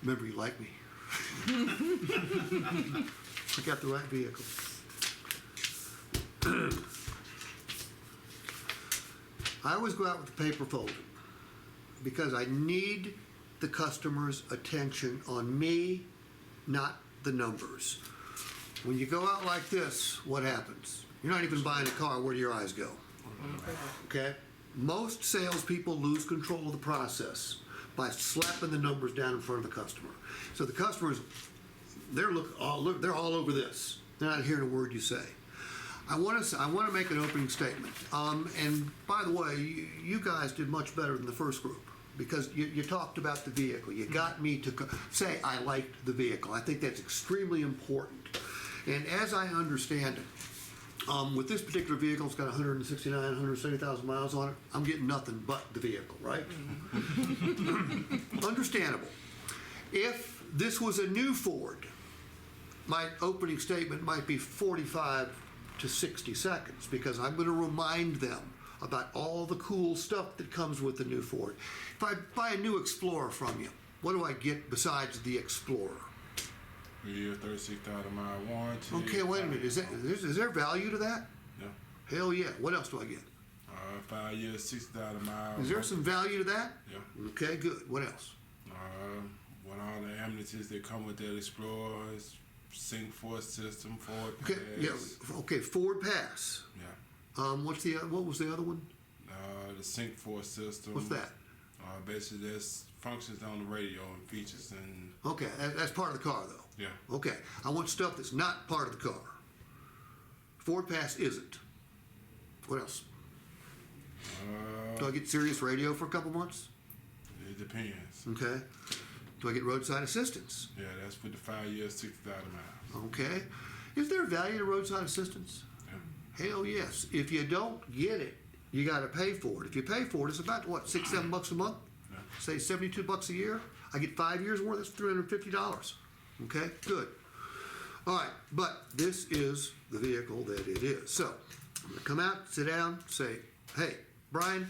Remember, you like me. I got the right vehicle. I always go out with the paper folder because I need the customer's attention on me, not the numbers. When you go out like this, what happens? You're not even buying a car. Where do your eyes go? Okay? Most salespeople lose control of the process by slapping the numbers down in front of the customer. So the customers, they're all over this. They're not hearing a word you say. I want to make an opening statement. And by the way, you guys did much better than the first group because you talked about the vehicle. You got me to say I liked the vehicle. I think that's extremely important. And as I understand it, with this particular vehicle, it's got 170,000 miles on it. I'm getting nothing but the vehicle, right? Understandable. If this was a new Ford, my opening statement might be 45 to 60 seconds because I'm going to remind them about all the cool stuff that comes with the new Ford. If I buy a new Explorer from you, what do I get besides the Explorer? A year, 36,000 mile warranty. Okay, wait a minute. Is there value to that? Yeah. Hell yeah. What else do I get? 5 years, 60,000 miles. Is there some value to that? Yeah. Okay, good. What else? What all the amenities that come with that Explorer is sync force system, Ford Pass. Okay, yeah. Okay, Ford Pass. Yeah. What was the other one? The sync force system. What's that? Basically, there's functions on the radio and features and. Okay, that's part of the car though. Yeah. Okay, I want stuff that's not part of the car. Ford Pass isn't. What else? Do I get Sirius radio for a couple months? It depends. Okay. Do I get roadside assistance? Yeah, that's with the 5 years, 60,000 miles. Okay. Is there value to roadside assistance? Yeah. Hell yes. If you don't get it, you got to pay for it. If you pay for it, it's about what, $6-7 a month? Yeah. Say $72 a year. I get 5 years worth. That's $350. Okay, good. All right, but this is the vehicle that it is. So I'm going to come out, sit down, say, hey, Brian,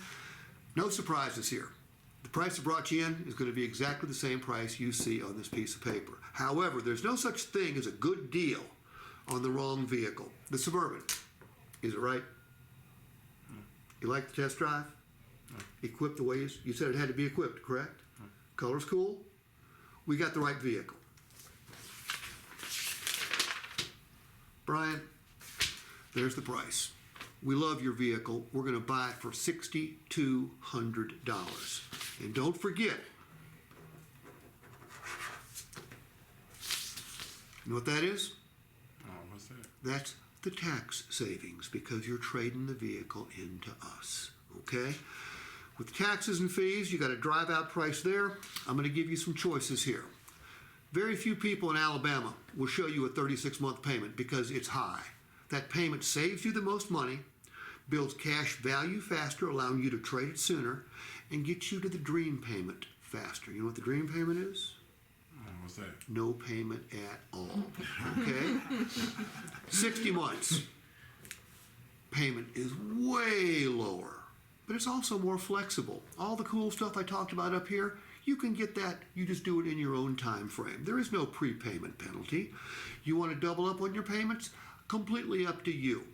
no surprises here. The price I brought you in is going to be exactly the same price you see on this piece of paper. However, there's no such thing as a good deal on the wrong vehicle. The Suburban, is it right? You like the test drive? Equipped the way you said it had to be equipped, correct? Color's cool? We got the right vehicle. Brian, there's the price. We love your vehicle. We're going to buy it for $6,200. And don't forget, you know what that is? What's that? That's the tax savings because you're trading the vehicle into us, okay? With taxes and fees, you got a drive-out price there. I'm going to give you some choices here. Very few people in Alabama will show you a 36-month payment because it's high. That payment saves you the most money, builds cash value faster, allowing you to trade it sooner, and gets you to the dream payment faster. You know what the dream payment is? What's that? No payment at all, okay? 60 months. Payment is way lower, but it's also more flexible. All the cool stuff I talked about up here, you can get that. You just do it in your own time frame. There is no prepayment penalty. You want to double up on your payments? Completely up to you.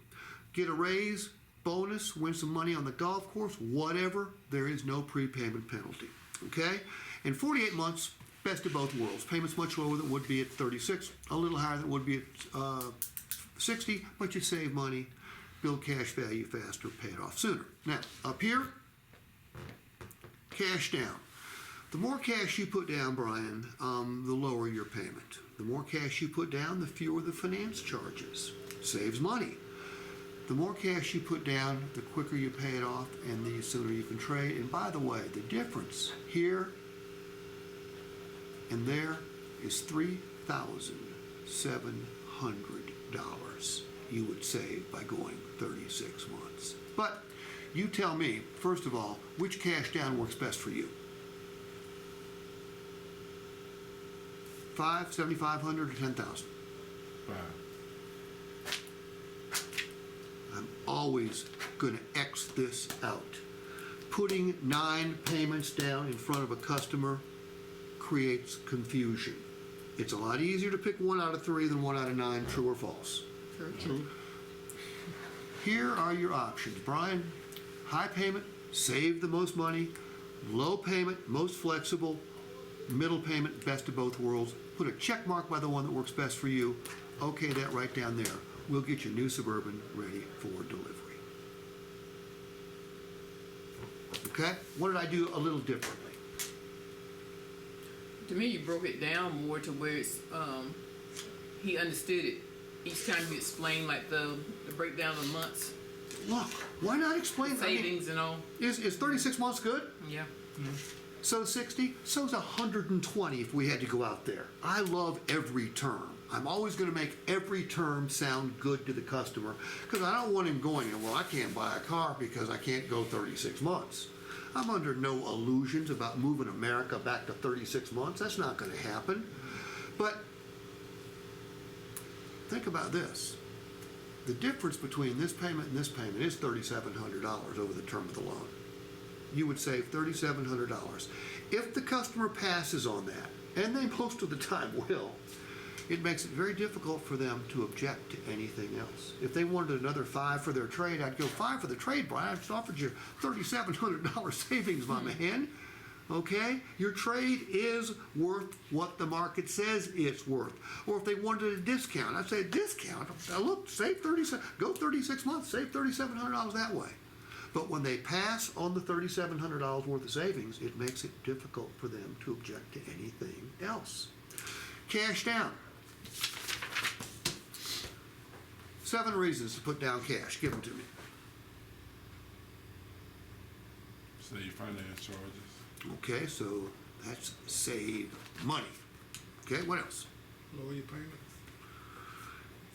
Get a raise, bonus, win some money on the golf course, whatever. There is no prepayment penalty, okay? In 48 months, best of both worlds. Payments much lower than would be at 36, a little higher than would be at 60, but you save money, build cash value faster, pay it off sooner. Now, up here, cash down. The more cash you put down, Brian, the lower your payment. The more cash you put down, the fewer the finance charges. Saves money. The more cash you put down, the quicker you pay it off and the sooner you can trade. And by the way, the difference here and there is $3,700 you would save by going 36 months. But you tell me, first of all, which cash down works best for you? 5, 7,500, or 10,000? 5. I'm always going to X this out. Putting 9 payments down in front of a customer creates confusion. It's a lot easier to pick 1 out of 3 than 1 out of 9, true or false. True. Here are your options. Brian, high payment, save the most money. Low payment, most flexible. Middle payment, best of both worlds. Put a check mark by the one that works best for you. Okay, that right down there. We'll get your new Suburban ready for delivery. Okay? What did I do a little differently? To me, you broke it down more to where it's he understood it. Each time you explain like the breakdown of the months, Look, why not explain? savings and all. Is 36 months good? Yeah. So 60? So's 120 if we had to go out there. I love every term. I'm always going to make every term sound good to the customer because I don't want him going, well, I can't buy a car because I can't go 36 months. I'm under no illusions about moving America back to 36 months. That's not going to happen. But think about this. The difference between this payment and this payment is $3,700 over the term of the loan. You would save $3,700. If the customer passes on that, and they most of the time will, it makes it very difficult for them to object to anything else. If they wanted another $5 for their trade, I'd go, $5 for the trade, Brian. I just offered you $3,700 savings, my man. Okay? Your trade is worth what the market says it's worth. Or if they wanted a discount, I'd say, discount? Now look, go 36 months, save $3,700 that way. But when they pass on the $3,700 worth of savings, it makes it difficult for them to object to anything else. Cash down. 7 reasons to put down cash. Give them to me. Save finance charges. Okay, so that's save money. Okay, what else? Lower your payment.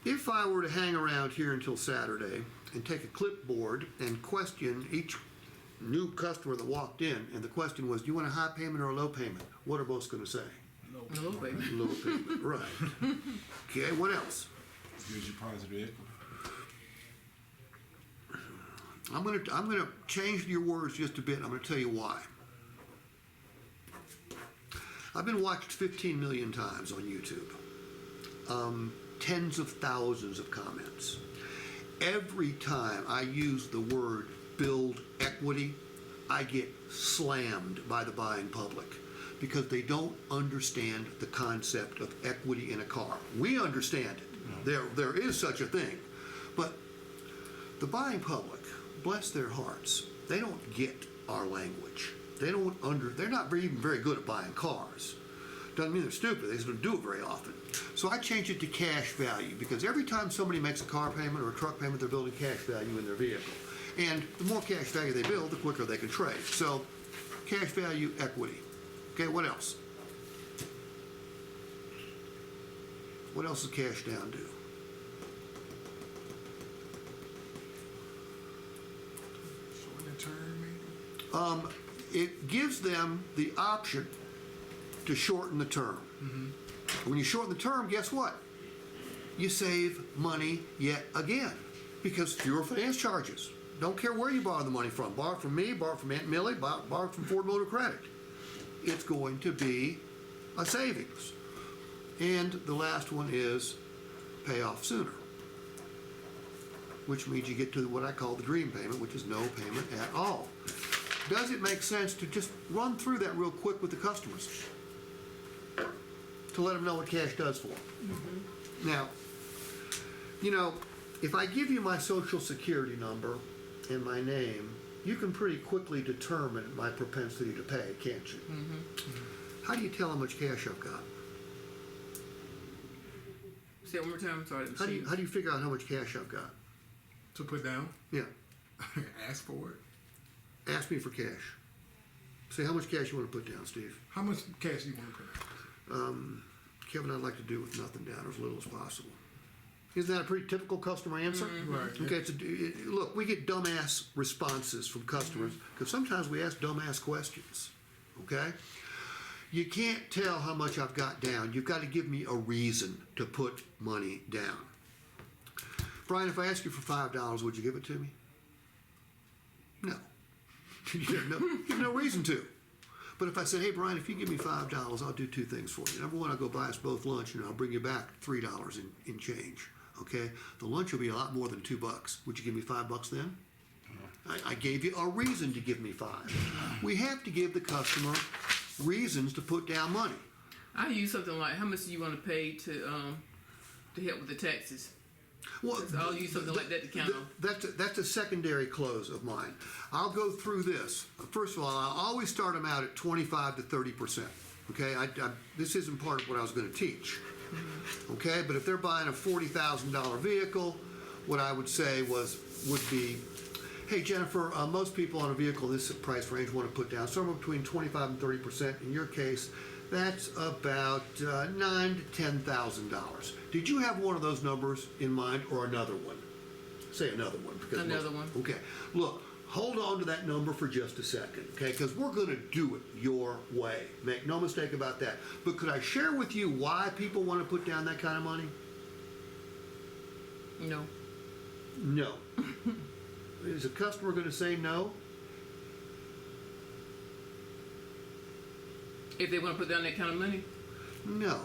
If I were to hang around here until Saturday and take a clipboard and question each new customer that walked in, and the question was, do you want a high payment or a low payment? What are both going to say? A little bit. Low payment, right. Okay, what else? Gives you positive equity. I'm gonna change your words just a bit. I'm gonna tell you why. I've been watched 15 million times on YouTube. Tens of thousands of comments. Every time I use the word build equity, I get slammed by the buying public because they don't understand the concept of equity in a car. We understand it. There is such a thing. But the buying public, bless their hearts, they don't get our language. They're not even very good at buying cars. Doesn't mean they're stupid, they just don't do it very often. So I change it to cash value because every time somebody makes a car payment or a truck payment, they're building cash value in their vehicle. And the more cash value they build, the quicker they can trade. So cash value, equity. Okay, what else? What else does cash down do? Shorten the term, maybe? It gives them the option to shorten the term. When you shorten the term, guess what? You save money yet again because fewer finance charges. Don't care where you borrow the money from. Borrow it from me, borrow it from Aunt Millie, borrow it from Ford Motor Credit. It's going to be a savings. And the last one is pay off sooner, which means you get to what I call the dream payment, which is no payment at all. Does it make sense to just run through that real quick with the customers to let them know what cash does for them? Now, if I give you my social security number and my name, you can pretty quickly determine my propensity to pay, can't you? How do you tell how much cash I've got? Say it one more time. Sorry. How do you figure out how much cash I've got? To put down? Yeah, Ask for it. ask me for cash. Say how much cash you want to put down, Steve. How much cash do you want to put down? Kevin, I'd like to do with nothing down, or as little as possible. Isn't that a pretty typical customer answer? Right. Okay, look, we get dumbass responses from customers because sometimes we ask dumbass questions, okay? You can't tell how much I've got down. You've got to give me a reason to put money down. Brian, if I ask you for $5, would you give it to me? No. You have no reason to. But if I said, hey, Brian, if you give me $5, I'll do two things for you. Number one, I'll go buy us both lunch, and I'll bring you back $3 in change. Okay? The lunch will be a lot more than $2. Would you give me $5 then? I gave you a reason to give me $5. We have to give the customer reasons to put down money. I use something like, how much do you want to pay to help with the taxes? Well, I'll use something like that to count on. That's a secondary close of mine. I'll go through this. First of all, I'll always start them out at 25 to 30%. Okay, this isn't part of what I was going to teach. Okay, but if they're buying a $40,000 vehicle, what I would say would be, hey Jennifer, most people on a vehicle this price range want to put down somewhere between 25 and 30%. In your case, that's about $9,000 to $10,000. Did you have one of those numbers in mind, or another one? Say another one. Another one. Okay. Look, hold on to that number for just a second, okay? Because we're going to do it your way. Make no mistake about that. But could I share with you why people want to put down that kind of money? No. No. Is a customer going to say no? If they want to put down that kind of money? No.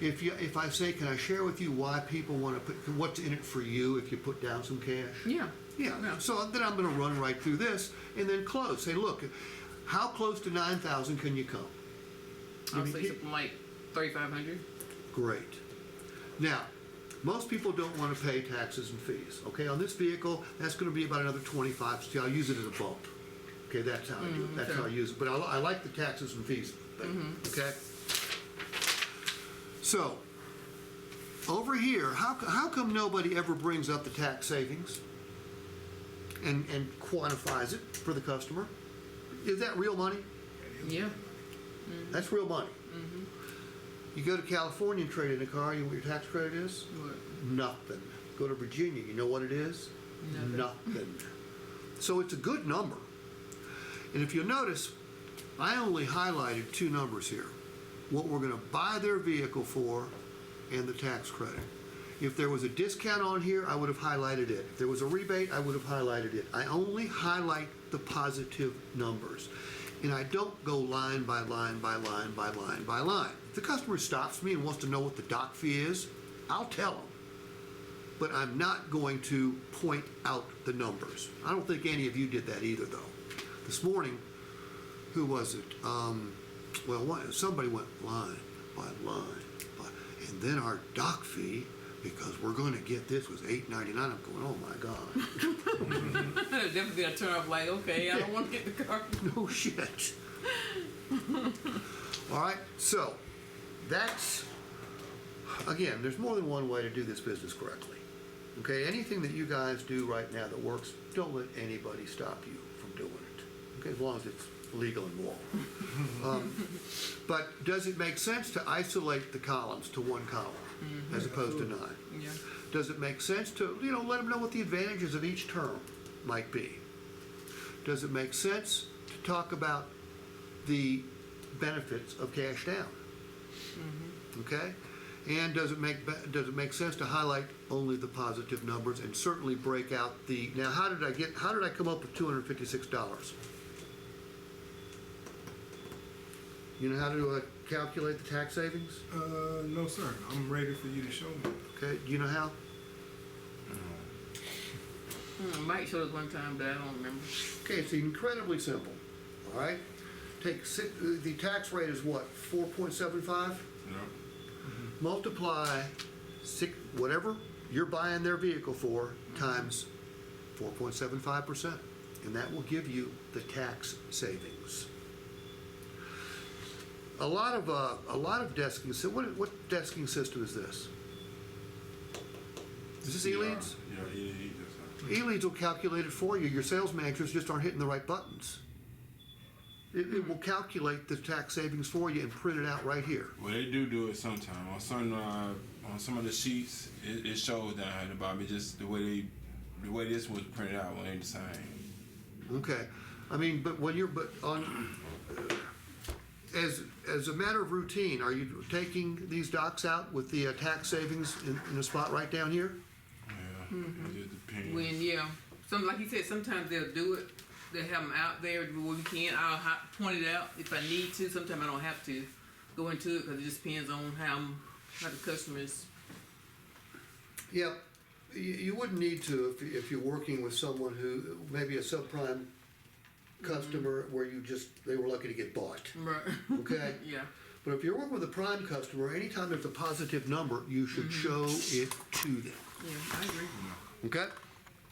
If I say, can I share with you why people want to put, what's in it for you if you put down some cash? Yeah. Yeah. So then I'm going to run right through this and then close. Say, look, how close to 9,000 can you come? I'll say something like 3,500. Great. Now, most people don't want to pay taxes and fees. Okay, on this vehicle, that's going to be about another 25. So I'll use it as a bump. Okay, that's how I do it. That's how I use it. But I like the taxes and fees thing. Okay. So over here, how come nobody ever brings up the tax savings and quantifies it for the customer? Is that real money? Yeah. That's real money. You go to California and trade in a car, you know what your tax credit is? What? Nothing. Go to Virginia, you know what it is? Nothing. So it's a good number. And if you'll notice, I only highlighted two numbers here. What we're going to buy their vehicle for and the tax credit. If there was a discount on here, I would have highlighted it. If there was a rebate, I would have highlighted it. I only highlight the positive numbers. And I don't go line by line by line by line by line. If the customer stops me and wants to know what the doc fee is, I'll tell them. But I'm not going to point out the numbers. I don't think any of you did that either, though. This morning, who was it? Somebody went line by line, and then our doc fee, because we're going to get this, was $8.99. I'm going, oh my God. Definitely a turn off. Like, okay, I don't want to get the car. No shit. All right, so that's, again, there's more than one way to do this business correctly. Okay, anything that you guys do right now that works, don't let anybody stop you from doing it. Okay, as long as it's legal and moral. But does it make sense to isolate the columns to one column as opposed to 9? Yeah. Does it make sense to, let them know what the advantages of each term might be? Does it make sense to talk about the benefits of cash down? Okay? And does it make sense to highlight only the positive numbers and certainly break out the, now how did I come up with $256? You know how to calculate the tax savings? No, sir. I'm ready for you to show me. Okay, do you know how? Mike showed us one time, but I don't remember. Okay, it's incredibly simple. All right, the tax rate is what, 4.75? Yep. Multiply whatever you're buying their vehicle for times 4.75%, and that will give you the tax savings. A lot of desking. So what desking system is this? Is this E-Leads? Yeah, E-Leads will calculate it for you. Your sales managers just aren't hitting the right buttons. It will calculate the tax savings for you and print it out right here. Well, they do it sometimes. On some of the sheets, it shows down at the bottom. It's just the way this was printed out when they the same. Okay, I mean, as a matter of routine, are you taking these docs out with the tax savings in a spot right down here? Yeah, it just depends. Like you said, sometimes they'll do it, they have them out there where we can. I'll point it out if I need to. Sometimes I don't have to go into it because it just depends on how the customers. Yeah, you wouldn't need to if you're working with someone who, maybe a subprime customer where they were lucky to get bought, Right. okay? Yeah. But if you're working with a prime customer, anytime there's a positive number, you should show it to them, Yeah, I agree. okay?